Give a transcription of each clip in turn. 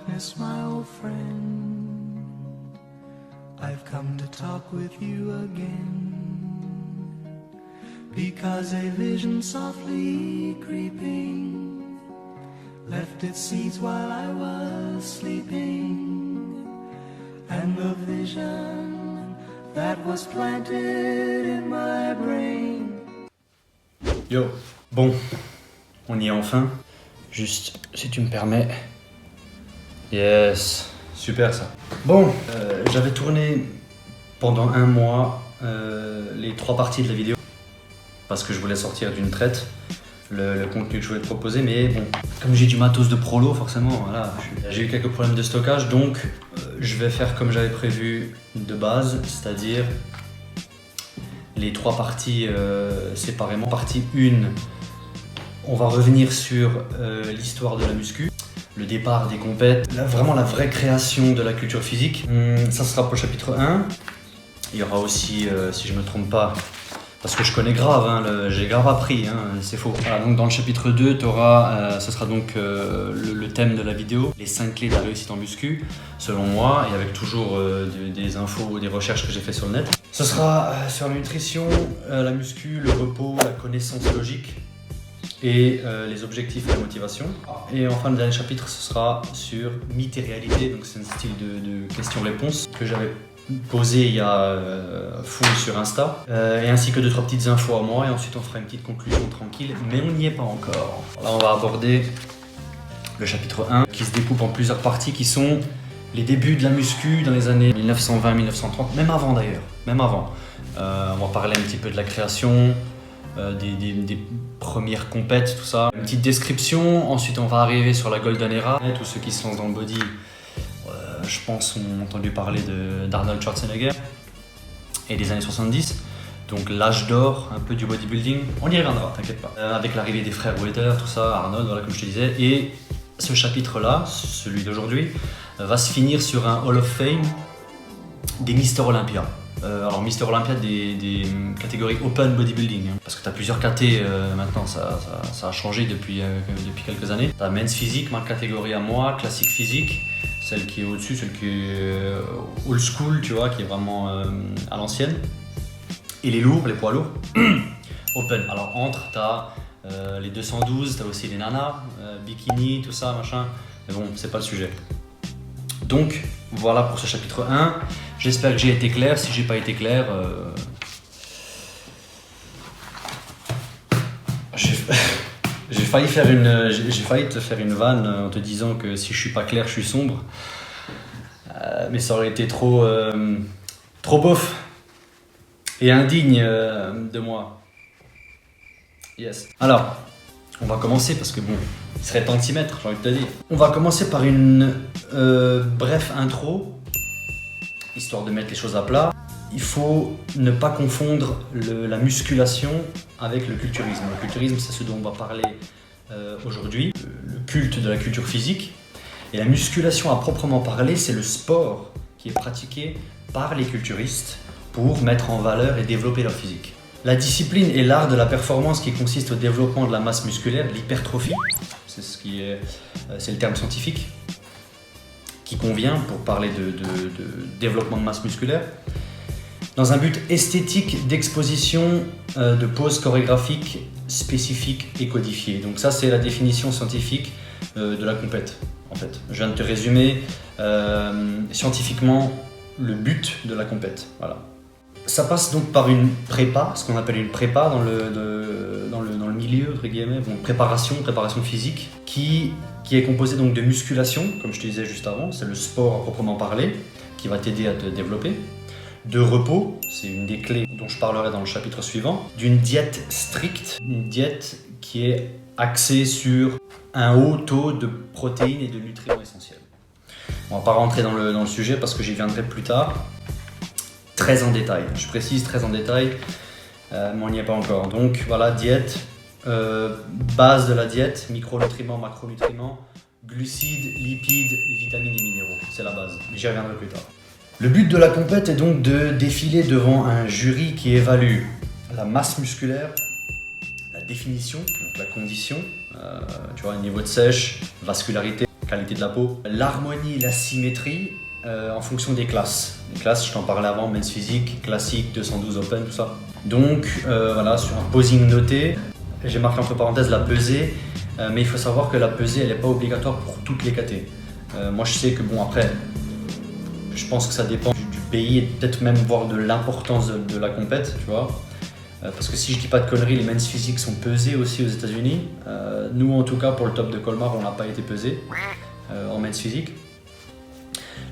darkness, my old friend. I've come to talk with you again, because a vision softly creeping left its seeds while I was sleeping, and the vision that was planted in my brain. Yo, bon, on y est enfin. Juste, si tu me permets. Yes, super ça. Bon, j'avais tourné pendant un mois les 3 parties de la vidéo parce que je voulais sortir d'une traite le contenu que je voulais te proposer, mais bon, comme j'ai du matos de prolo, forcément, voilà, j'ai eu quelques problèmes de stockage, donc je vais faire comme j'avais prévu de base, c'est-à-dire les 3 parties séparément. Partie 1, on va revenir sur l'histoire de la muscu, le départ des compètes, vraiment la vraie création de la culture physique. Ça sera pour le chapitre 1. Il y aura aussi, si je ne me trompe pas, parce que je connais grave, hein, j'ai grave appris, hein, c'est faux. Voilà, donc dans le chapitre 2, ce sera donc le thème de la vidéo, les 5 clés de la réussite en muscu, selon moi, et avec toujours des infos, des recherches que j'ai fait sur le net. Ce sera sur la nutrition, la muscu, le repos, la connaissance logique, et les objectifs et la motivation. Et enfin, le dernier chapitre, ce sera sur mythe et réalité, donc c'est un style de questions-réponses que j'avais posé il y a full sur Insta, et ainsi que 2-3 petites infos à moi, et ensuite on fera une petite conclusion tranquille, mais on n'y est pas encore. Là, on va aborder le chapitre 1 qui se découpe en plusieurs parties qui sont les débuts de la muscu dans les années 1920-1930, même avant d'ailleurs, même avant. On va parler un petit peu de la création, des premières compètes, tout ça. Une petite description, ensuite on va arriver sur la Golden Era. Tous ceux qui se lancent dans le body, je pense, ont entendu parler d'Arnold Schwarzenegger et des années 70. Donc l'âge d'or un peu du bodybuilding, on y reviendra, t'inquiète pas. Avec l'arrivée des frères Weider, tout ça, Arnold, voilà, comme je te disais. Et ce chapitre-là, celui d'aujourd'hui, va se finir sur un Hall of Fame des Mister Olympia. Alors Mister Olympia des catégories Open Bodybuilding, hein, parce que tu as plusieurs catés maintenant, ça a changé depuis quelques années. Tu as Men's Physique, ma catégorie à moi, Classique Physique, celle qui est au-dessus, celle qui est old school, tu vois, qui est vraiment à l'ancienne. Et les lourds, les poids lourds, Open. Alors entre, tu as les 212, tu as aussi les nanas, bikini, tout ça, machin. Mais bon, c'est pas le sujet. Donc voilà pour ce chapitre 1. J'espère que j'ai été clair. Si j'ai pas été clair, j'ai failli te faire une vanne en te disant que si je suis pas clair, je suis sombre. Mais ça aurait été trop beauf et indigne de moi. Yes. Alors, on va commencer parce que bon, il serait temps de s'y mettre, j'ai envie de te dire. On va commencer par une brève intro, histoire de mettre les choses à plat. Il faut ne pas confondre la musculation avec le culturisme. Le culturisme, c'est ce dont on va parler aujourd'hui, le culte de la culture physique. Et la musculation à proprement parler, c'est le sport qui est pratiqué par les culturistes pour mettre en valeur et développer leur physique. La discipline est l'art de la performance qui consiste au développement de la masse musculaire, l'hypertrophie, c'est le terme scientifique qui convient pour parler de développement de masse musculaire, dans un but esthétique d'exposition de poses chorégraphiques spécifiques et codifiées. Donc ça, c'est la définition scientifique de la compète, en fait. Je viens de te résumer scientifiquement le but de la compète, voilà. Ça passe donc par une prépa, ce qu'on appelle une prépa dans le milieu, entre guillemets, donc préparation physique, qui est composée donc de musculation, comme je te disais juste avant, c'est le sport à proprement parler, qui va t'aider à te développer, de repos, c'est une des clés dont je parlerai dans le chapitre suivant, d'une diète stricte, une diète qui est axée sur un haut taux de protéines et de nutriments essentiels. On va pas rentrer dans le sujet parce que j'y viendrai plus tard. Très en détail, je précise très en détail, mais on n'y est pas encore. Donc voilà, diète, base de la diète, micronutriments, macronutriments, glucides, lipides, vitamines et minéraux, c'est la base, mais j'y reviendrai plus tard. Le but de la compète est donc de défiler devant un jury qui évalue la masse musculaire, la définition, donc la condition, tu vois, niveau de sèche, vascularité, qualité de la peau. L'harmonie, la symétrie en fonction des classes. Les classes, je t'en parlais avant, men's physique, classique, 212 open, tout ça. Donc voilà, sur un posing noté, j'ai marqué entre parenthèses la pesée, mais il faut savoir que la pesée, elle n'est pas obligatoire pour toutes les KT. Moi, je sais que bon, après, je pense que ça dépend du pays et peut-être même voir de l'importance de la compète, tu vois. Parce que si je dis pas de conneries, les men's physiques sont pesés aussi aux États-Unis. Nous, en tout cas, pour le top de Colmar, on n'a pas été pesé en men's physique.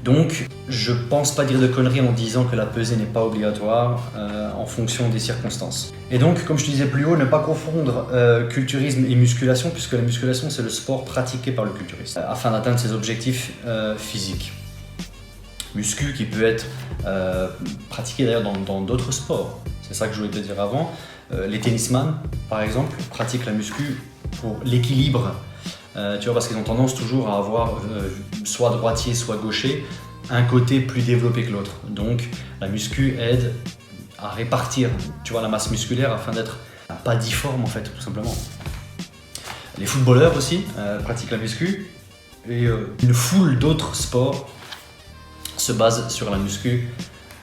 Donc, je pense pas dire de conneries en disant que la pesée n'est pas obligatoire en fonction des circonstances. Et donc, comme je te disais plus haut, ne pas confondre culturisme et musculation, puisque la musculation, c'est le sport pratiqué par le culturiste afin d'atteindre ses objectifs physiques. Muscu qui peut être pratiqué d'ailleurs dans d'autres sports. C'est ça que je voulais te dire avant. Les tennisman, par exemple, pratiquent la muscu pour l'équilibre. Tu vois, parce qu'ils ont tendance toujours à avoir soit droitier, soit gaucher, un côté plus développé que l'autre. Donc la muscu aide à répartir, tu vois, la masse musculaire afin d'être pas difforme en fait, tout simplement. Les footballeurs aussi pratiquent la muscu et une foule d'autres sports se basent sur la muscu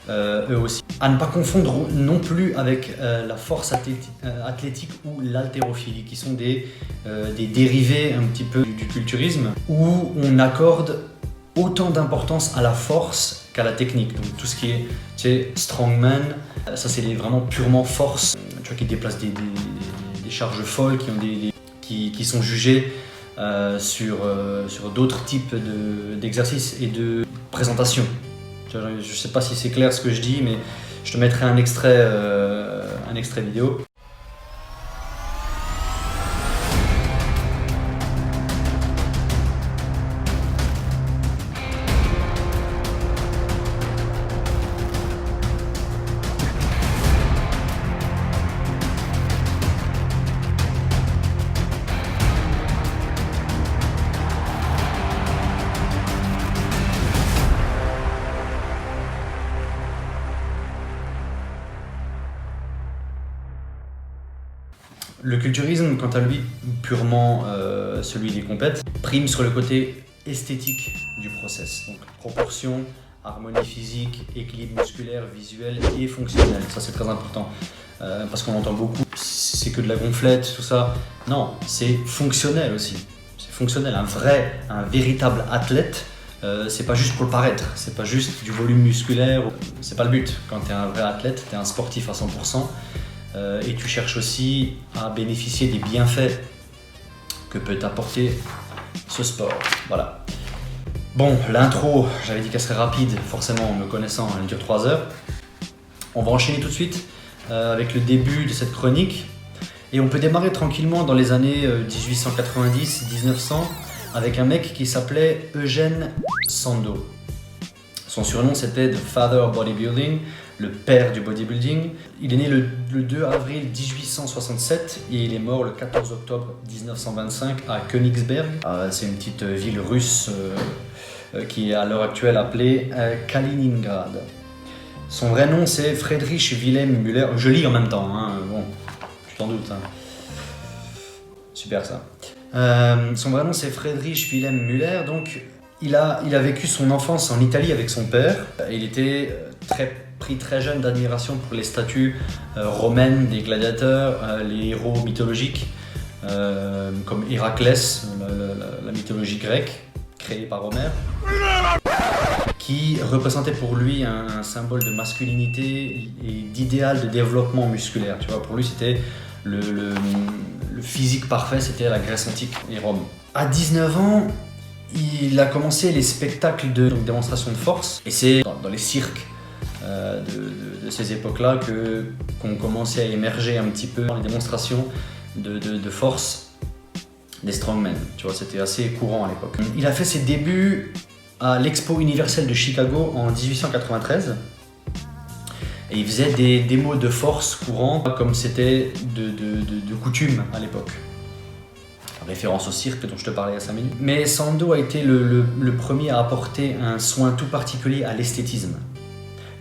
eux aussi. À ne pas confondre non plus avec la force athlétique ou l'haltérophilie, qui sont des dérivés un petit peu du culturisme, où on accorde autant d'importance à la force qu'à la technique. Donc tout ce qui est, tu sais, strongman, ça c'est vraiment purement force, tu vois, qui déplacent des charges folles, qui sont jugées sur d'autres types d'exercices et de présentations. Je ne sais pas si c'est clair ce que je dis, mais je te mettrai un extrait vidéo. Le culturisme, quant à lui, purement celui des compètes, prime sur le côté esthétique du process. Donc proportion, harmonie physique, équilibre musculaire, visuel et fonctionnel. Ça c'est très important parce qu'on entend beaucoup, c'est que de la gonflette, tout ça. Non, c'est fonctionnel aussi. C'est fonctionnel. Un véritable athlète, c'est pas juste pour le paraître, c'est pas juste du volume musculaire. C'est pas le but. Quand tu es un vrai athlète, tu es un sportif à 100%. Et tu cherches aussi à bénéficier des bienfaits que peut t'apporter ce sport. Voilà. Bon, l'intro, j'avais dit qu'elle serait rapide, forcément, en me connaissant, elle dure 3 heures. On va enchaîner tout de suite avec le début de cette chronique. Et on peut démarrer tranquillement dans les années 1890-1900 avec un mec qui s'appelait Eugène Sandow. Son surnom c'était The Father of Bodybuilding, le père du bodybuilding. Il est né le 2 avril 1867 et il est mort le 14 octobre 1925 à Königsberg. C'est une petite ville russe qui est à l'heure actuelle appelée Kaliningrad. Son vrai nom c'est Friedrich Wilhelm Müller. Je lis en même temps, hein. Bon, tu t'en doutes. Hein. Super ça. Son vrai nom c'est Friedrich Wilhelm Müller, donc il a vécu son enfance en Italie avec son père. Il était pris très jeune d'admiration pour les statues romaines des gladiateurs, les héros mythologiques comme Héraclès, la mythologie grecque créée par Homère, qui représentait pour lui un symbole de masculinité et d'idéal de développement musculaire. Tu vois, pour lui c'était le physique parfait, c'était la Grèce antique et Rome. À 19 ans, il a commencé les spectacles de démonstration de force, et c'est dans les cirques de ces époques-là qu'on commençait à émerger un petit peu les démonstrations de force des strongmen. Tu vois, c'était assez courant à l'époque. Il a fait ses débuts à l'Expo universelle de Chicago en 1893, et il faisait des démos de force courantes comme c'était de coutume à l'époque. Référence au cirque dont je te parlais il y a 5 minutes. Mais Sandow a été le premier à apporter un soin tout particulier à l'esthétisme.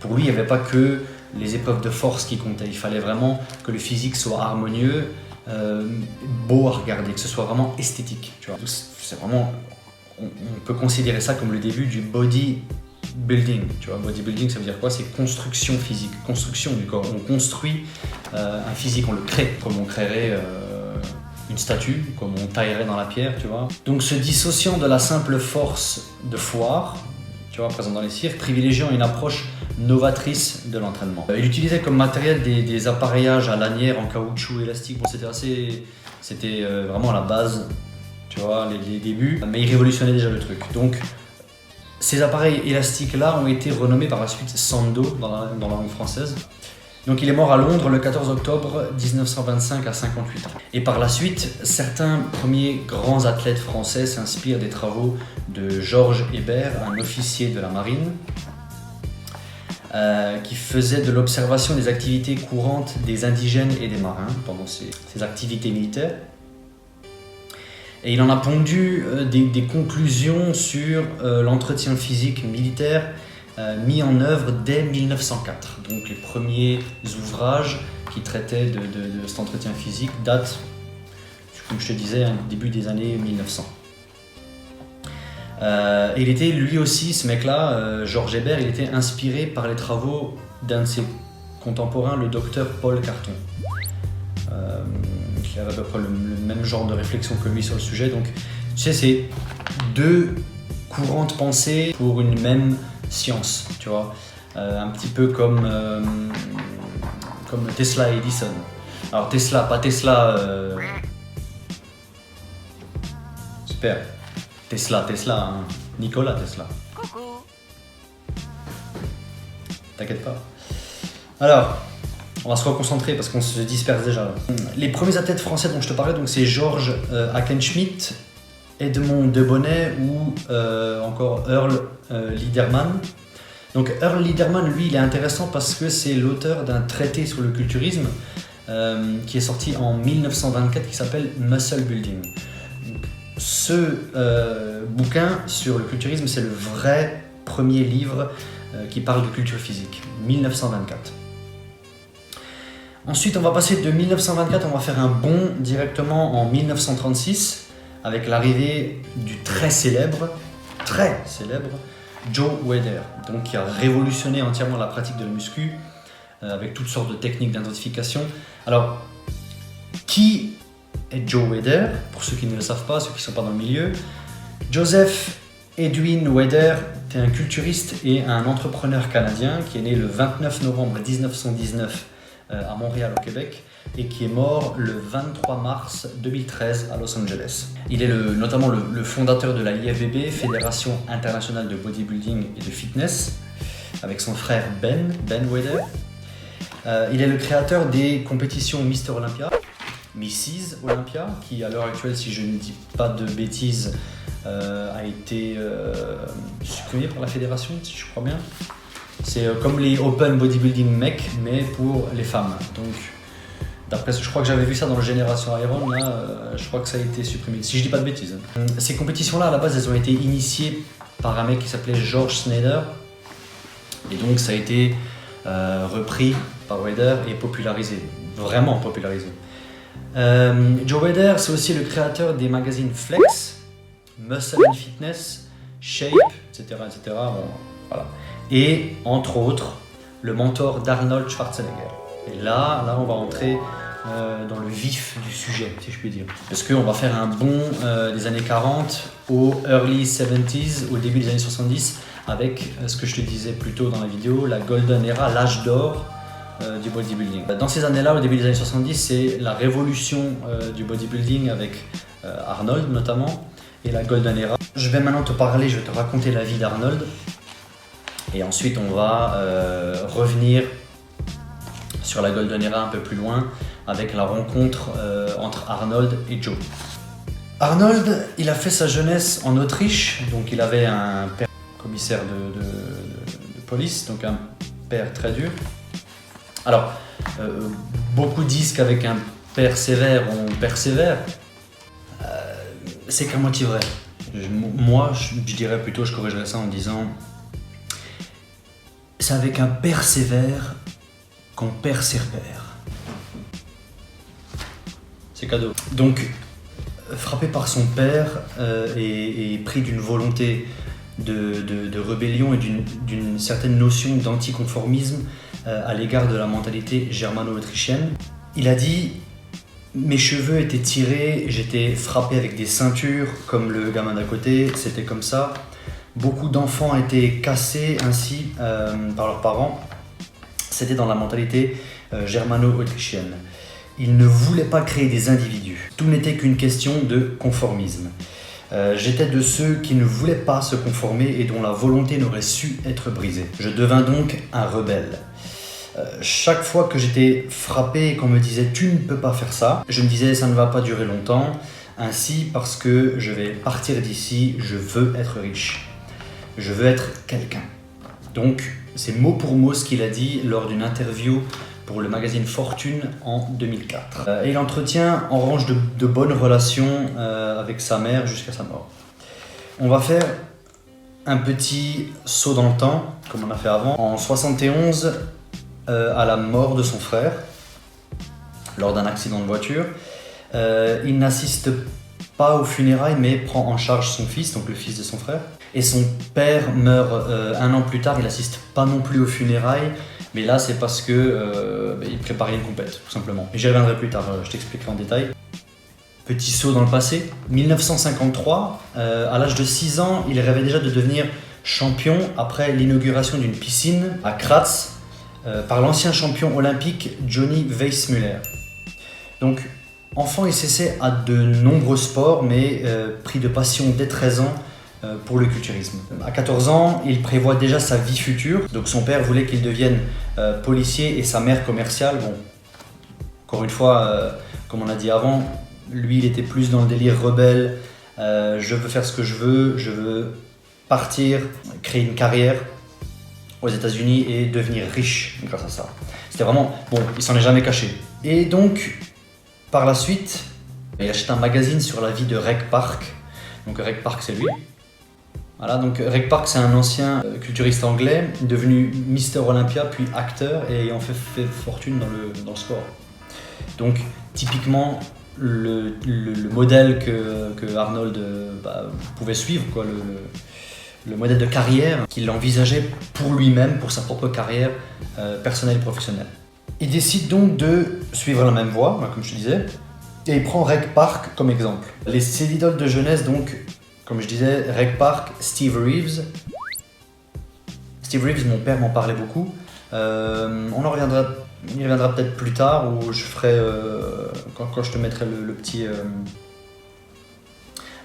Pour lui, il n'y avait pas que les épreuves de force qui comptaient, il fallait vraiment que le physique soit harmonieux, beau à regarder, que ce soit vraiment esthétique. Tu vois. C'est vraiment on peut considérer ça comme le début du bodybuilding. Tu vois, bodybuilding, ça veut dire quoi? C'est construction physique, construction du corps. On construit un physique, on le crée, comme on créerait une statue, comme on taillerait dans la pierre, tu vois. Donc se dissociant de la simple force de foire, tu vois, présente dans les cirques, privilégiant une approche novatrice de l'entraînement. Il utilisait comme matériel des appareillages à lanière en caoutchouc élastique. Bon, c'était vraiment la base, tu vois, les débuts, mais il révolutionnait déjà le truc. Donc ces appareils élastiques-là ont été renommés par la suite Sando dans la langue française. Donc il est mort à Londres le 14 octobre 1925 à 58 ans. Et par la suite, certains premiers grands athlètes français s'inspirent des travaux de Georges Hébert, un officier de la marine, qui faisait de l'observation des activités courantes des indigènes et des marins pendant ces activités militaires. Et il en a pondu des conclusions sur l'entretien physique militaire mis en œuvre dès 1904. Donc les premiers ouvrages qui traitaient de cet entretien physique datent, comme je te disais, début des années 1900. Il était lui aussi, ce mec-là, Georges Hébert, il était inspiré par les travaux d'un de ses contemporains, le docteur Paul Carton, qui avait à peu près le même genre de réflexion que lui sur le sujet. Donc, tu sais, c'est deux courants de pensée pour une même science, tu vois, un petit peu comme Tesla et Edison. Alors Tesla, pas Tesla. Super. Tesla, hein. Nikola Tesla. Coucou. T'inquiète pas. Alors, on va se reconcentrer parce qu'on se disperse déjà là. Les premiers athlètes français dont je te parlais, donc c'est Georges Hackenschmidt, Edmond Debonnet ou encore Earl Liederman. Donc Earl Liederman, lui, il est intéressant parce que c'est l'auteur d'un traité sur le culturisme qui est sorti en 1924 qui s'appelle Muscle Building. Donc, ce bouquin sur le culturisme, c'est le vrai premier livre qui parle de culture physique, 1924. Ensuite, on va passer de 1924, on va faire un bond directement en 1936 avec l'arrivée du très célèbre Joe Weider, donc qui a révolutionné entièrement la pratique de la muscu avec toutes sortes de techniques d'identification. Alors, qui est Joe Weider? Pour ceux qui ne le savent pas, ceux qui ne sont pas dans le milieu, Joseph Edwin Weider était un culturiste et un entrepreneur canadien qui est né le 29 novembre 1919 à Montréal au Québec et qui est mort le 23 mars 2013 à Los Angeles. Il est notamment le fondateur de la IFBB, Fédération Internationale de Bodybuilding et de Fitness, avec son frère Ben Weider. Il est le créateur des compétitions Mister Olympia, Mrs Olympia, qui à l'heure actuelle, si je ne dis pas de bêtises, a été supprimée par la fédération, si je crois bien. C'est comme les Open Bodybuilding Mec, mais pour les femmes. Donc, d'après ce, je crois que j'avais vu ça dans le Génération Iron, là, je crois que ça a été supprimé, si je dis pas de bêtises. Ces compétitions-là, à la base, elles ont été initiées par un mec qui s'appelait George Snyder. Et donc, ça a été repris par Weider et popularisé, vraiment popularisé. Joe Weider, c'est aussi le créateur des magazines Flex, Muscle and Fitness, Shape, etc. Bon, voilà. Et, entre autres, le mentor d'Arnold Schwarzenegger. Et là, on va entrer dans le vif du sujet, si je puis dire. Parce qu'on va faire un bond des années 40 aux early 70s, au début des années 70, avec ce que je te disais plus tôt dans la vidéo, la Golden Era, l'âge d'or du bodybuilding. Dans ces années-là, au début des années 70, c'est la révolution du bodybuilding avec Arnold notamment, et la Golden Era. Je vais maintenant te raconter la vie d'Arnold. Et ensuite, on va revenir sur la Golden Era un peu plus loin avec la rencontre entre Arnold et Joe. Arnold, il a fait sa jeunesse en Autriche, donc il avait un père commissaire de police, donc un père très dur. Alors, beaucoup disent qu'avec un père sévère, on persévère. C'est qu'à moitié vrai. Moi, je dirais plutôt, je corrigerais ça en disant c'est avec un père sévère qu'on perd ses repères. C'est cadeau. Donc, frappé par son père et pris d'une volonté de rébellion et d'une certaine notion d'anticonformisme à l'égard de la mentalité germano-autrichienne. Il a dit « Mes cheveux étaient tirés, j'étais frappé avec des ceintures comme le gamin d'à côté, c'était comme ça. Beaucoup d'enfants étaient cassés ainsi par leurs parents. C'était dans la mentalité germano-autrichienne. Il ne voulait pas créer des individus. Tout n'était qu'une question de conformisme. J'étais de ceux qui ne voulaient pas se conformer et dont la volonté n'aurait su être brisée. Je devins donc un rebelle. Chaque fois que j'étais frappé et qu'on me disait « tu ne peux pas faire ça », je me disais « ça ne va pas durer longtemps, ainsi parce que je vais partir d'ici, je veux être riche. Je veux être quelqu'un. » Donc c'est mot pour mot ce qu'il a dit lors d'une interview pour le magazine Fortune en 2004. Et il entretient en revanche de bonnes relations avec sa mère jusqu'à sa mort. On va faire un petit saut dans le temps, comme on a fait avant. En 71, à la mort de son frère, lors d'un accident de voiture, il n'assiste pas aux funérailles mais prend en charge son fils, donc le fils de son frère. Et son père meurt un an plus tard, il n'assiste pas non plus aux funérailles, mais là c'est parce que il préparait une compète, tout simplement. Et j'y reviendrai plus tard, je t'expliquerai en détail. Petit saut dans le passé, 1953, à l'âge de 6 ans, il rêvait déjà de devenir champion après l'inauguration d'une piscine à Graz par l'ancien champion olympique Johnny Weissmuller. Donc, enfant, il s'essaie à de nombreux sports, mais pris de passion dès 13 ans pour le culturisme. À 14 ans, il prévoit déjà sa vie future. Donc son père voulait qu'il devienne policier et sa mère commerciale. Bon, encore une fois, comme on a dit avant, lui il était plus dans le délire rebelle. Je veux faire ce que je veux partir, créer une carrière aux États-Unis et devenir riche grâce à ça. C'était vraiment, bon, il s'en est jamais caché. Et donc, par la suite, il achète un magazine sur la vie de Reg Park. Donc Reg Park, c'est lui. Voilà, donc Reg Park, c'est un ancien culturiste anglais, devenu Mister Olympia, puis acteur, et ayant fait fortune dans le sport. Donc, typiquement, le modèle que Arnold pouvait suivre, quoi, le modèle de carrière qu'il envisageait pour lui-même, pour sa propre carrière personnelle et professionnelle. Il décide donc de suivre la même voie, comme je te disais, et il prend Reg Park comme exemple. Ses idoles de jeunesse, donc, comme je disais, Reg Park, Steve Reeves. Steve Reeves, mon père m'en parlait beaucoup. On y reviendra peut-être plus tard, où je ferai, quand je te mettrai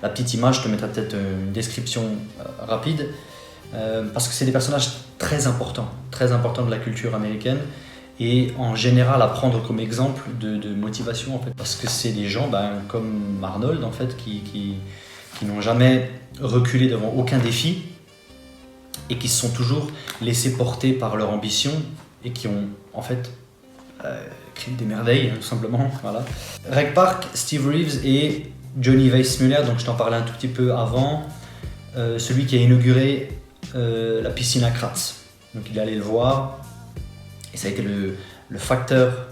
la petite image, je te mettrai peut-être une description rapide, parce que c'est des personnages très importants de la culture américaine, et en général à prendre comme exemple de motivation, en fait, parce que c'est des gens comme Arnold, en fait, qui n'ont jamais reculé devant aucun défi et qui se sont toujours laissés porter par leur ambition et qui ont en fait créé des merveilles, tout simplement. Voilà. Reg Park, Steve Reeves et Johnny Weissmuller, donc je t'en parlais un tout petit peu avant, celui qui a inauguré la piscine à Graz. Donc il est allé le voir et ça a été le facteur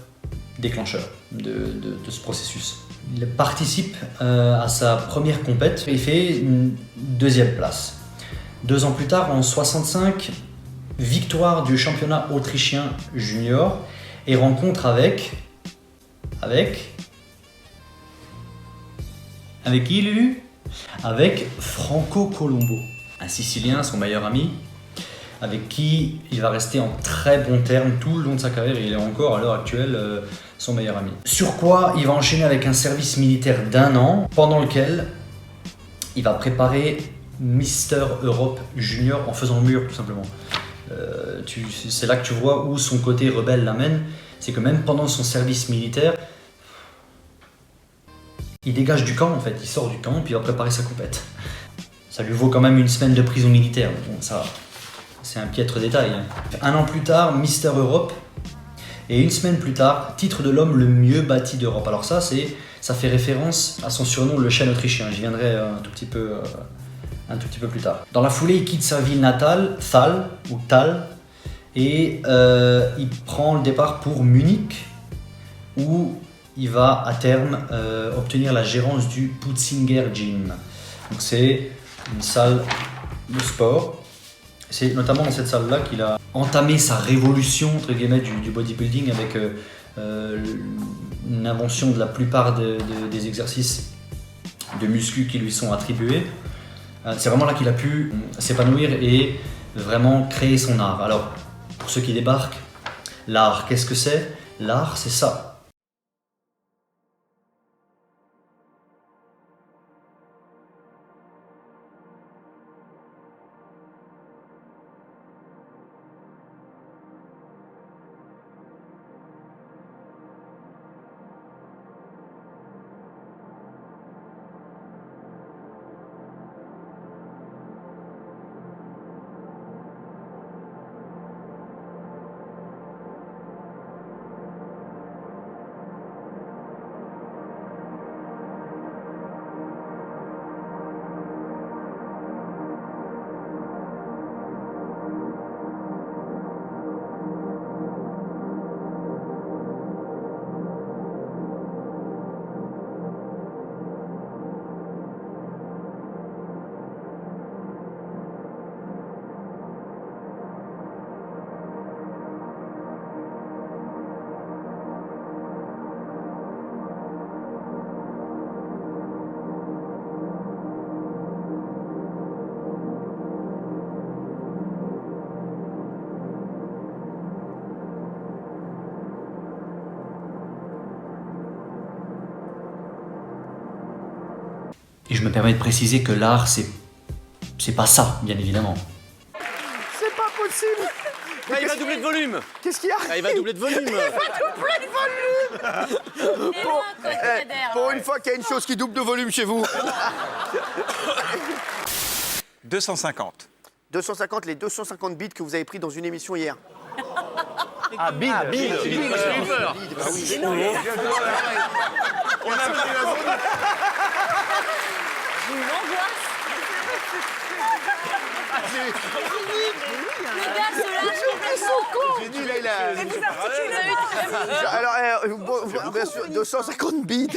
déclencheur de ce processus. Il participe à sa première compète et il fait une deuxième place. 2 ans plus tard, en 65, victoire du championnat autrichien junior et rencontre avec qui, Lulu? Avec Franco Colombo, un Sicilien, son meilleur ami, avec qui il va rester en très bons termes tout le long de sa carrière et il est encore à l'heure actuelle son meilleur ami. Sur quoi il va enchaîner avec un service militaire d'1 an, pendant lequel il va préparer Mister Europe Junior en faisant mur, tout simplement. C'est là que tu vois où son côté rebelle l'amène, c'est que même pendant son service militaire, il dégage du camp, en fait, il sort du camp puis il va préparer sa compète. Ça lui vaut quand même une semaine de prison militaire, bon, ça, c'est un piètre détail. 1 an plus tard, Mister Europe, et 1 semaine plus tard, titre de l'homme le mieux bâti d'Europe. Alors ça fait référence à son surnom, le chêne autrichien. J'y viendrai un tout petit peu plus tard. Dans la foulée, il quitte sa ville natale, Thal, et il prend le départ pour Munich, où il va à terme obtenir la gérance du Putzinger Gym. Donc c'est une salle de sport. C'est notamment dans cette salle-là qu'il a entamé sa révolution entre guillemets du bodybuilding avec une invention de la plupart des exercices de muscu qui lui sont attribués. C'est vraiment là qu'il a pu s'épanouir et vraiment créer son art. Alors, pour ceux qui débarquent, l'art, qu'est-ce que c'est? L'art, c'est ça. Et je me permets de préciser que l'art, c'est pas ça, bien évidemment. C'est pas possible. Ah, il va doubler de volume. Qu'est-ce qu'il y a? Ah, il va doubler de volume. Pour une fois qu'il y a une chose qui double de volume chez vous. 250. 250, les 250 bits que vous avez pris dans une émission hier. Ah, bide. Bide. Bah oui. On a pas Une angoisse. Les gars se lâchent complètement. J'ai dit là, il a... Et vous articulez. Alors, bien sûr, 250 bits.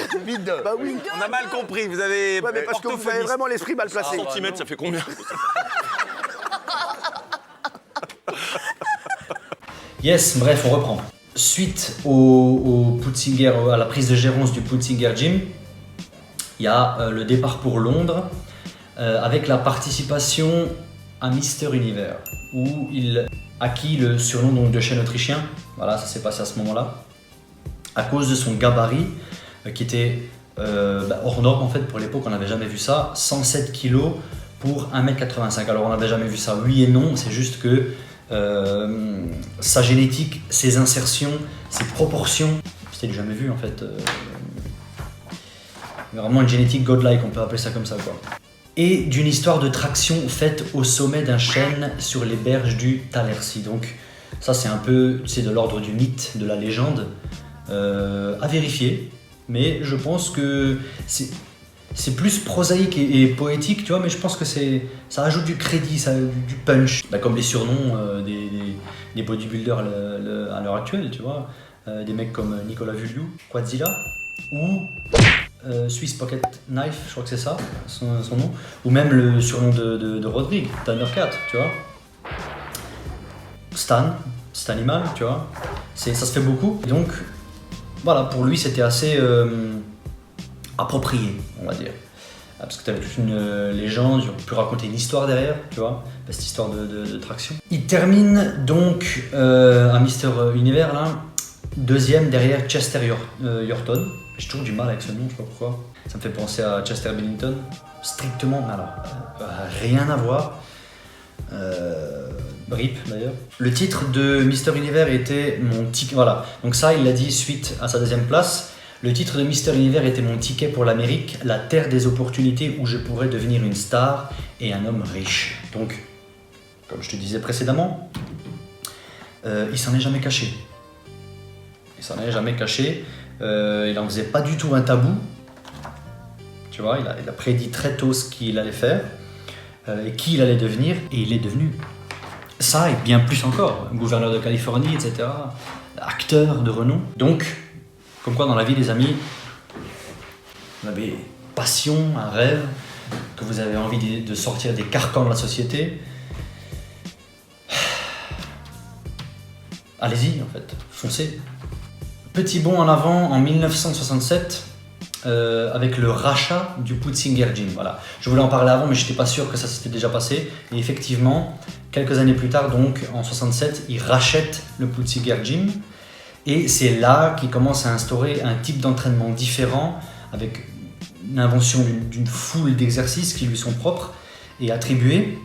Bah oui. On a mal compris, vous avez... Ouais, mais parce que vous avez vraiment l'esprit mal placé. Centimètres, ça fait combien? Yes, bref, on reprend. Suite au Putzinger, à la prise de gérance du Putzinger Gym, il y a le départ pour Londres avec la participation à Mister Univers, où il acquit le surnom donc, de chêne autrichien. Voilà, ça s'est passé à ce moment-là. À cause de son gabarit, qui était hors norme en fait pour l'époque, on n'avait jamais vu ça. 107 kg pour 1m85. Alors on n'avait jamais vu ça, oui et non, c'est juste que sa génétique, ses insertions, ses proportions, c'était jamais vu en fait. Vraiment une génétique godlike, on peut appeler ça comme ça quoi. Et d'une histoire de traction faite au sommet d'un chêne sur les berges du Talersee. Donc ça c'est un peu, c'est de l'ordre du mythe, de la légende, à vérifier. Mais je pense que c'est plus prosaïque et poétique, tu vois, mais je pense que ça ajoute du crédit, ça, du punch. Bah, comme les surnoms des bodybuilders à l'heure actuelle, tu vois. Des mecs comme Nicolas Vulliou, Quadzilla, ou Swiss Pocket Knife, je crois que c'est ça, son nom. Ou même le surnom de Rodrigue, Thundercat, tu vois. Stanimal, tu vois. Ça se fait beaucoup. Et donc, voilà, pour lui, c'était assez... approprié, on va dire. Parce que tu avais toute une légende, ils ont pu raconter une histoire derrière, tu vois, cette histoire de traction. Il termine donc à Mister Univers, là, deuxième derrière Chester Yorton. J'ai toujours du mal avec ce nom, je sais pas pourquoi. Ça me fait penser à Chester Bennington. Strictement, mais alors, rien à voir. RIP d'ailleurs. Le titre de Mister Univers était mon ticket, voilà. Donc ça, il l'a dit suite à sa deuxième place. Le titre de Mister Univers était mon ticket pour l'Amérique, la terre des opportunités où je pourrais devenir une star et un homme riche. Donc, comme je te disais précédemment, il s'en est jamais caché. Il s'en est jamais caché. Il n'en faisait pas du tout un tabou. Tu vois, il a prédit très tôt ce qu'il allait faire et qui il allait devenir, et il est devenu. Ça et bien plus encore, gouverneur de Californie, etc. Acteur de renom. Donc, Comme quoi, dans la vie, les amis, vous avez une passion, un rêve, que vous avez envie de sortir des carcans de la société. Allez-y, en fait, foncez. Petit bond en avant en 1967, avec le rachat du Putzinger Gym. Voilà. Je voulais en parler avant, mais je n'étais pas sûr que ça s'était déjà passé. Et effectivement, quelques années plus tard, donc en 67, il rachète le Putzinger Gym. Et c'est là qu'il commence à instaurer un type d'entraînement différent, avec l'invention d'une foule d'exercices qui lui sont propres et attribués.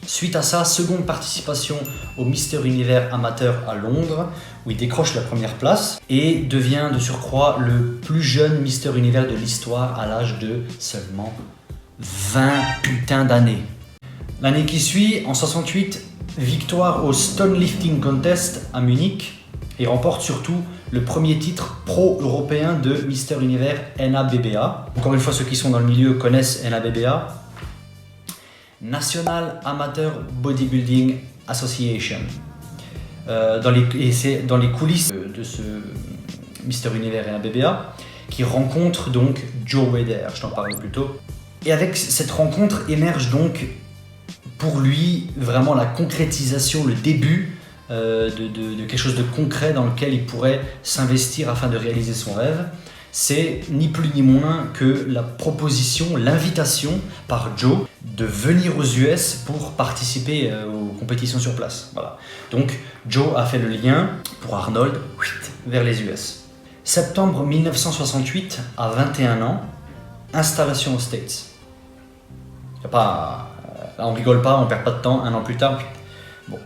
Suite à ça, seconde participation au Mister Univers amateur à Londres, où il décroche la première place et devient de surcroît le plus jeune Mister Univers de l'histoire à l'âge de seulement 20 putains d'années. L'année qui suit, en 68, victoire au Stone Lifting Contest à Munich et remporte surtout le premier titre pro-européen de Mister Univers NABBA. Encore une fois, ceux qui sont dans le milieu connaissent NABBA. National Amateur Bodybuilding Association. Et c'est dans les coulisses de ce Mister Univers NABBA qui rencontre donc Joe Weider, je t'en parlais plus tôt. Et avec cette rencontre émerge donc pour lui vraiment la concrétisation, le début de quelque chose de concret dans lequel il pourrait s'investir afin de réaliser son rêve. C'est ni plus ni moins que la proposition, l'invitation par Joe de venir aux US pour participer aux compétitions sur place. Voilà. Donc Joe a fait le lien pour Arnold vers les US. Septembre 1968, à 21 ans, installation aux States. Là on rigole pas, on perd pas de temps, un an plus tard. Bon.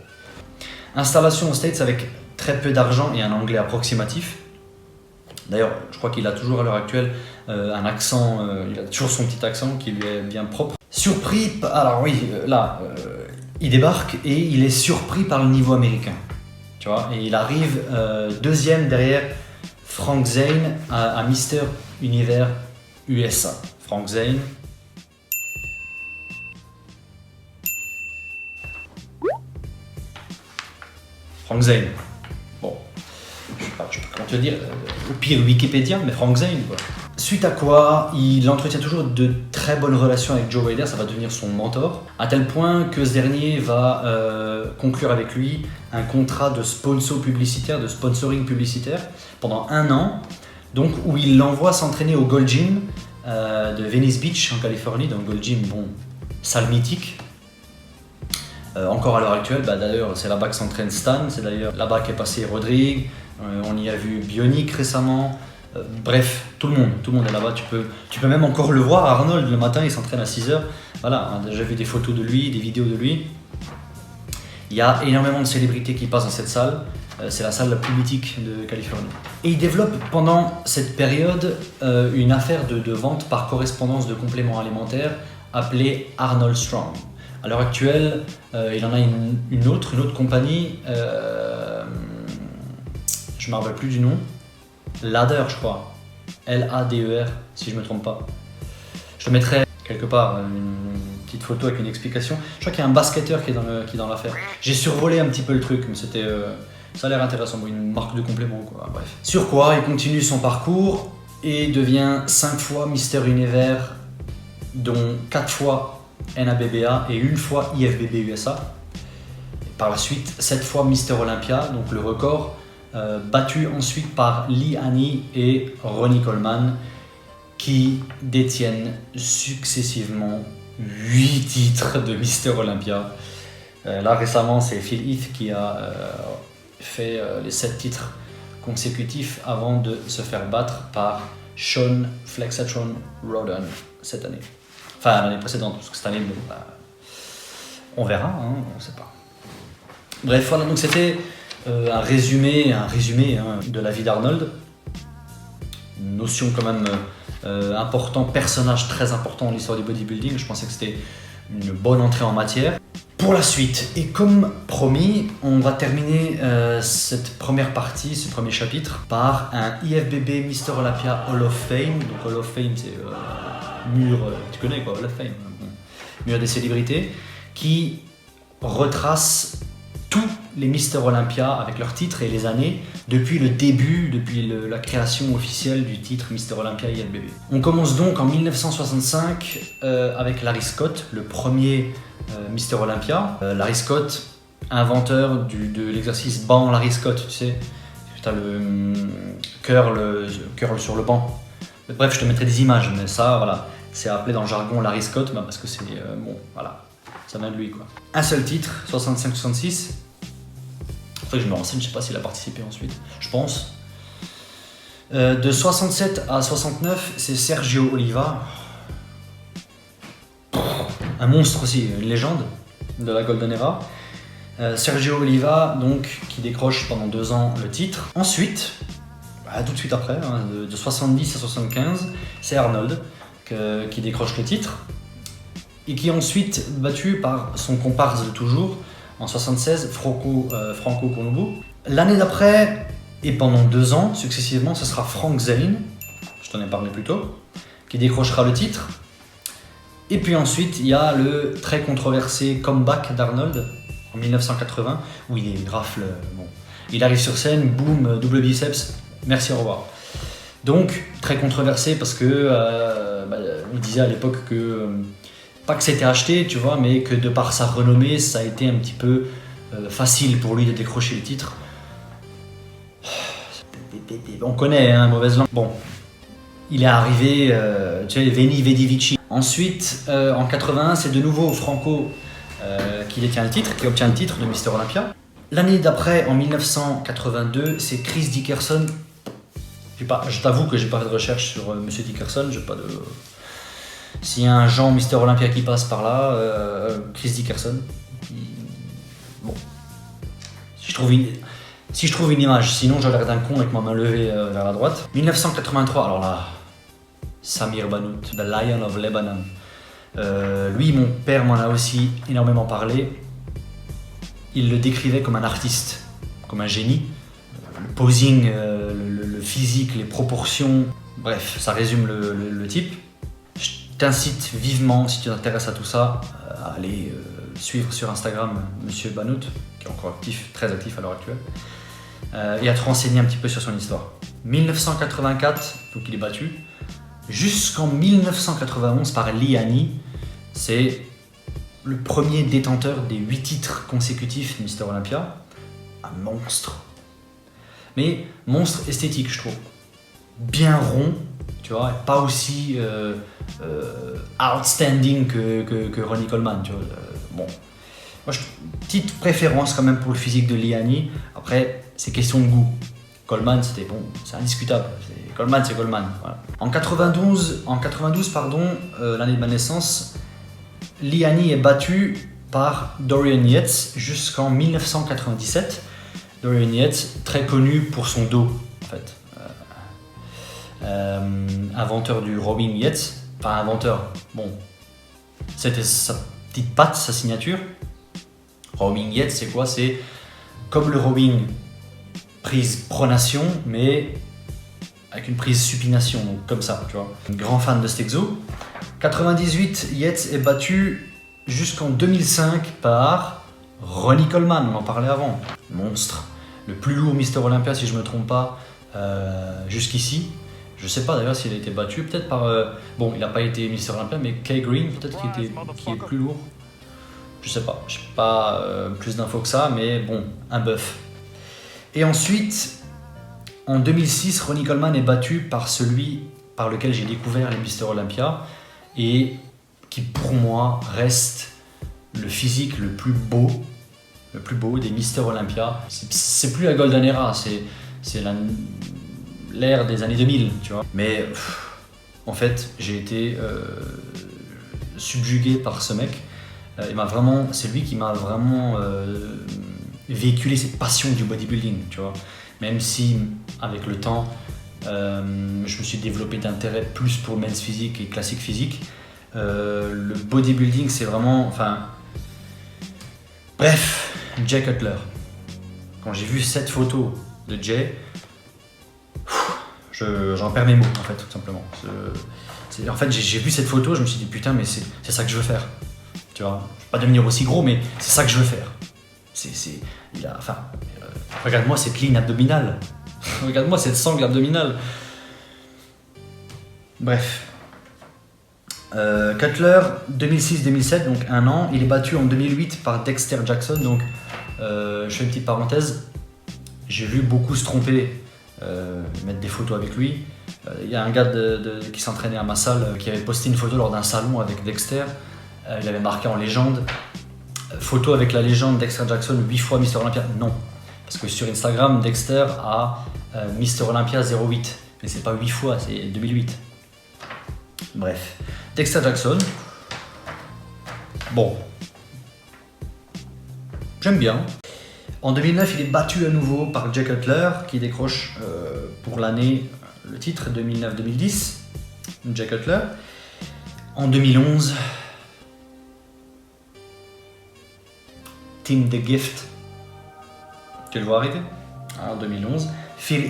Installation aux States avec très peu d'argent et un anglais approximatif. D'ailleurs, je crois qu'il a toujours à l'heure actuelle un accent, il a toujours son petit accent qui lui est bien propre. Surpris, alors oui, là, il débarque et il est surpris par le niveau américain. Tu vois, et il arrive deuxième derrière Frank Zane à Mister Univers USA. Frank Zane. Frank Zane. Bon. Je sais pas comment te dire, au pire Wikipédia, mais Frank Zane quoi. Suite à quoi, il entretient toujours de très bonnes relations avec Joe Weider, ça va devenir son mentor, à tel point que ce dernier va conclure avec lui un contrat de sponsoring publicitaire pendant 1 an, donc où il l'envoie s'entraîner au Gold Gym de Venice Beach en Californie, donc Gold Gym, bon, salle mythique. Encore à l'heure actuelle, d'ailleurs c'est là-bas que s'entraîne Stan, c'est d'ailleurs là-bas qu'est passé Rodrigue, on y a vu Bionic récemment, bref, tout le monde est là-bas, tu peux même encore le voir, Arnold le matin il s'entraîne à 6h, voilà, on a déjà vu des photos de lui, des vidéos de lui. Il y a énormément de célébrités qui passent dans cette salle, c'est la salle la plus mythique de Californie. Et il développe pendant cette période une affaire de vente par correspondance de compléments alimentaires appelée Arnold Strong. À l'heure actuelle, il en a une autre compagnie, je ne me rappelle plus du nom, Ladder je crois, L-A-D-E-R si je ne me trompe pas. Je te mettrai quelque part une petite photo avec une explication. Je crois qu'il y a un basketteur qui est dans l'affaire. J'ai survolé un petit peu le truc, mais ça a l'air intéressant, une marque de complément quoi, bref. Sur quoi, il continue son parcours et devient 5 fois Mister Univers, dont 4 fois NABBA et 1 fois IFBB USA. Et par la suite, 7 fois Mister Olympia, donc le record, battu ensuite par Lee Haney et Ronnie Coleman, qui détiennent successivement 8 titres de Mister Olympia. Là récemment, c'est Phil Heath qui a fait les 7 titres consécutifs avant de se faire battre par Sean Flexatron Roden cette année. Enfin, l'année précédente, parce que cette année, bon, on verra, hein, on ne sait pas. Bref, voilà, donc c'était un résumé de la vie d'Arnold. Une notion quand même importante, personnage très important dans l'histoire du bodybuilding. Je pensais que c'était une bonne entrée en matière. Pour la suite, et comme promis, on va terminer cette première partie, ce premier chapitre, par un IFBB Mister Olympia Hall of Fame. Donc Hall of Fame, c'est mur, tu connais quoi, Hall of Fame, mur des célébrités, qui retrace tous les Mister Olympia avec leurs titres et les années depuis le début, depuis la création officielle du titre Mister Olympia ILBB. On commence donc en 1965 avec Larry Scott, le premier Mister Olympia. Larry Scott, inventeur de l'exercice banc Larry Scott, tu sais, tu as le curl sur le banc. Bref, je te mettrai des images, mais ça, voilà, c'est appelé dans le jargon Larry Scott, parce que c'est, bon, voilà, ça vient de lui, quoi. Un seul titre, 65-66. Faut que je me renseigne, je sais pas s'il a participé ensuite, je pense. De 67 à 69, c'est Sergio Oliva. Un monstre aussi, une légende de la Golden Era. Sergio Oliva, donc, qui décroche pendant 2 ans le titre. Ensuite, tout de suite après, hein, de 70 à 75, c'est Arnold qui décroche le titre et qui est ensuite battu par son comparse de toujours, en 76, Franco Colombo. L'année d'après, et pendant 2 ans successivement, ce sera Frank Zane, je t'en ai parlé plus tôt, qui décrochera le titre. Et puis ensuite, il y a le très controversé comeback d'Arnold en 1980, où il rafle, bon, il arrive sur scène, boum, double biceps, merci, au revoir. Donc, très controversé parce que il disait à l'époque que, pas que c'était acheté, tu vois, mais que de par sa renommée, ça a été un petit peu facile pour lui de décrocher le titre. On connaît, hein, mauvaise langue. Bon, il est arrivé, tu sais, Veni Vidi Vici. Ensuite, en 81, c'est de nouveau Franco qui détient le titre, qui obtient le titre de Mister Olympia. L'année d'après, en 1982, c'est Chris Dickerson. Je t'avoue que j'ai pas fait de recherche sur Monsieur Dickerson, j'ai pas de... S'il y a un Jean Mister Olympia qui passe par là, Chris Dickerson. Bon. Si je trouve une image, sinon j'ai l'air d'un con avec ma main levée vers la droite. 1983, alors là, Samir Banout, The Lion of Lebanon. Lui, mon père m'en a aussi énormément parlé. Il le décrivait comme un artiste, comme un génie. Le posing, le physique, les proportions, bref, ça résume le type. Je t'incite vivement, si tu t'intéresses à tout ça, à aller suivre sur Instagram Monsieur Banout, qui est encore actif, très actif à l'heure actuelle, et à te renseigner un petit peu sur son histoire. 1984, donc il est battu, jusqu'en 1991 par Lee Haney, c'est le premier détenteur des 8 titres consécutifs Mister Olympia, un monstre. Mais monstre esthétique, je trouve. Bien rond, tu vois, pas aussi outstanding que Ronnie Coleman, tu vois. Bon, moi, petite préférence quand même pour le physique de Lee Haney. Après, c'est question de goût. Coleman, c'était bon, c'est indiscutable. Coleman, c'est Coleman. Voilà. En 92, l'année de ma naissance, Lee Haney est battu par Dorian Yates jusqu'en 1997. Dorian Yates, très connu pour son dos, en fait. Inventeur du rowing Yates, enfin inventeur, bon, c'était sa petite patte, sa signature. Rowing Yates, c'est quoi? C'est comme le rowing, prise pronation, mais avec une prise supination, donc comme ça, tu vois. Grand fan de cet exo. 98, Yates est battu jusqu'en 2005 par Ronnie Coleman, on en parlait avant. Monstre. Le plus lourd Mister Olympia, si je me trompe pas, jusqu'ici. Je sais pas d'ailleurs s'il a été battu, peut-être par... bon, il n'a pas été Mister Olympia, mais Kay Green, peut-être qui est plus lourd. Je sais pas, j'ai pas plus d'infos que ça, mais bon, un bœuf. Et ensuite, en 2006, Ronnie Coleman est battu par celui par lequel j'ai découvert les Mister Olympia et qui pour moi reste le physique le plus beau des Mister Olympia. C'est plus la Golden Era, c'est l'ère des années 2000, tu vois. Mais en fait, j'ai été subjugué par ce mec. C'est lui qui m'a vraiment véhiculé cette passion du bodybuilding, tu vois. Même si, avec le temps, je me suis développé d'intérêt plus pour le men's physique et classique physique. Le bodybuilding, c'est vraiment... Enfin... Bref, Jay Cutler. Quand j'ai vu cette photo de Jay, j'en perds mes mots, en fait, tout simplement. En fait, j'ai vu cette photo, je me suis dit, putain, mais c'est ça que je veux faire. Tu vois, je vais pas devenir aussi gros, mais c'est ça que je veux faire. Regarde-moi cette ligne abdominale. Regarde-moi cette sangle abdominale. Bref. Cutler, 2006-2007, donc 1 an. Il est battu en 2008 par Dexter Jackson. Donc, je fais une petite parenthèse. J'ai vu beaucoup se tromper, mettre des photos avec lui. Il y a un gars qui s'entraînait à ma salle qui avait posté une photo lors d'un salon avec Dexter. Il avait marqué en légende photo avec la légende Dexter Jackson 8 fois Mister Olympia. Non, parce que sur Instagram, Dexter a Mister Olympia 08, mais c'est pas 8 fois, c'est 2008. Bref, Dexter Jackson, bon, j'aime bien. En 2009, il est battu à nouveau par Jay Cutler qui décroche pour l'année le titre 2009-2010, Jay Cutler. En 2011, Team The Gift, tu le vois arriver, en 2011, Phil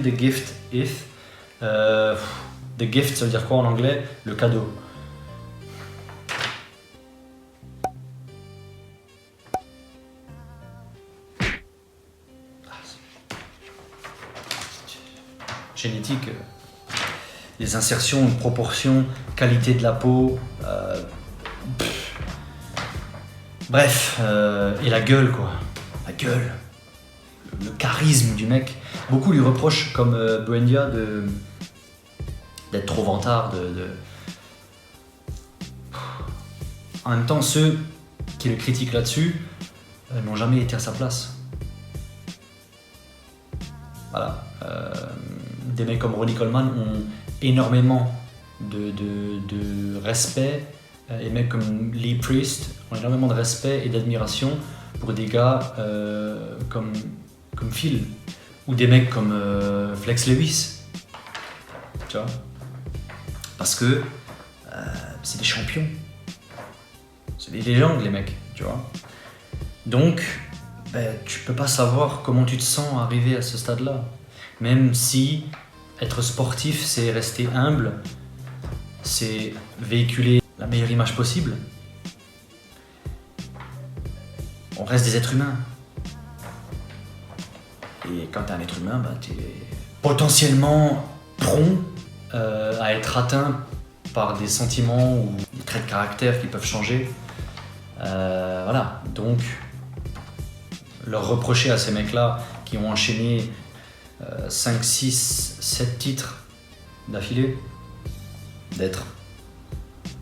The Gift Heath. The Gift, ça veut dire quoi en anglais? Le cadeau. Génétique, les insertions, une proportion, qualité de la peau, bref, et la gueule quoi, la gueule, le charisme du mec. Beaucoup lui reprochent, comme Buendia, d'être trop vantard, En même temps, ceux qui le critiquent là-dessus n'ont jamais été à sa place. Voilà. Des mecs comme Ronnie Coleman ont énormément de respect, et mecs comme Lee Priest ont énormément de respect et d'admiration pour des gars comme Phil, ou des mecs comme Flex Lewis, tu vois, parce que c'est des champions, c'est des légendes les mecs, tu vois. Donc tu peux pas savoir comment tu te sens arrivé à ce stade-là. Même si être sportif, c'est rester humble, c'est véhiculer la meilleure image possible. On reste des êtres humains. Et quand t'es un être humain, t'es potentiellement prompt à être atteint par des sentiments ou des traits de caractère qui peuvent changer. Voilà, donc leur reprocher à ces mecs-là qui ont enchaîné 5, 6, 7 titres d'affilée, d'être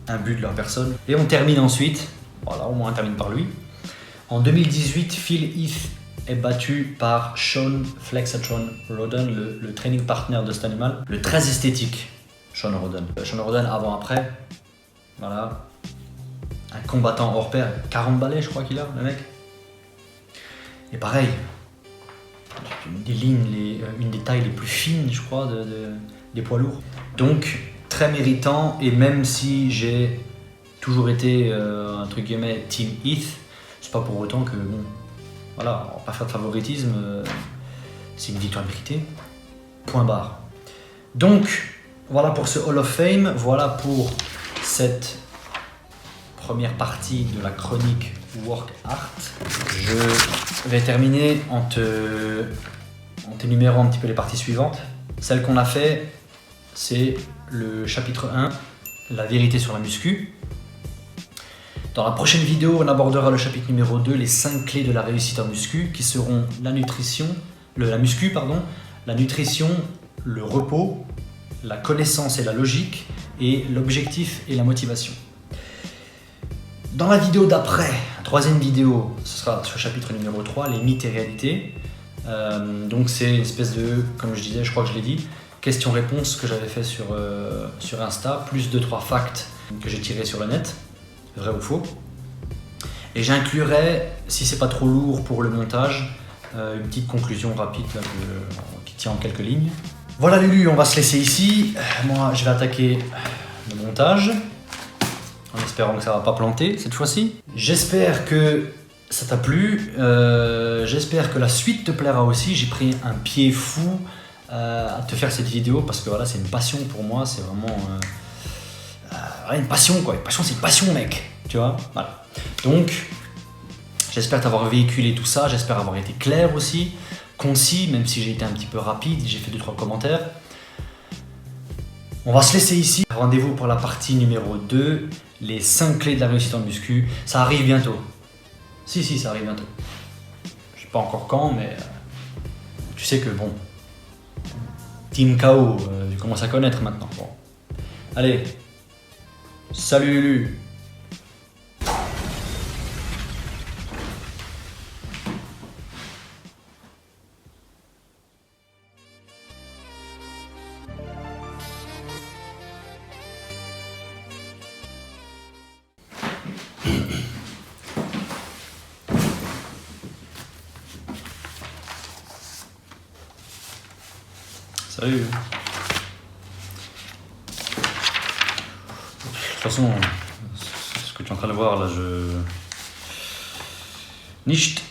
imbus de leur personne. Et on termine ensuite, voilà, au moins on termine par lui. En 2018, Phil Heath est battu par Sean Flexatron Roden, le training partner de cet animal, le très esthétique Sean Roden. Sean Roden avant-après, voilà, un combattant hors pair, 40 balais je crois qu'il a, le mec. Et pareil, une des tailles les plus fines, je crois, des poids lourds. Donc, très méritant, et même si j'ai toujours été, entre guillemets, Team Heath, c'est pas pour autant que, bon, voilà, on va pas faire de favoritisme, c'est une victoire méritée, point barre. Donc, voilà pour ce Hall of Fame, voilà pour cette première partie de la chronique Work Art. Je vais terminer en t'énumérant un petit peu les parties suivantes. Celle qu'on a fait, c'est le chapitre 1, la vérité sur la muscu. Dans la prochaine vidéo, on abordera le chapitre numéro 2, les 5 clés de la réussite en muscu, qui seront la nutrition, le repos, la connaissance et la logique, et l'objectif et la motivation. Dans la vidéo d'après, la troisième vidéo, ce sera sur le chapitre numéro 3, les mythes et réalités. Donc c'est une espèce de, comme je disais, je crois que je l'ai dit, question-réponse que j'avais fait sur Insta, plus 2-3 facts que j'ai tirés sur le net, vrai ou faux. Et j'inclurai, si c'est pas trop lourd pour le montage, une petite conclusion rapide là, qui tient en quelques lignes. Voilà Lulu, on va se laisser ici. Moi je vais attaquer le montage, en espérant que ça va pas planter cette fois-ci. J'espère que ça t'a plu, j'espère que la suite te plaira aussi. J'ai pris un pied fou à te faire cette vidéo parce que voilà, c'est une passion pour moi, c'est vraiment une passion quoi. Une passion, c'est une passion mec, tu vois, voilà. Donc J'espère t'avoir véhiculé tout ça, j'espère avoir été clair aussi, concis, même si j'ai été un petit peu rapide, j'ai fait 2-3 commentaires. On va se laisser ici. Rendez-vous pour la partie numéro 2, les 5 clés de la réussite en muscu. Ça arrive bientôt. Si, ça arrive bientôt. Je sais pas encore quand, mais tu sais que bon, Team KO, tu commences à connaître maintenant. Bon. Allez, salut Lulu. Salut. De toute façon, ce que tu es en train de voir là, Nicht.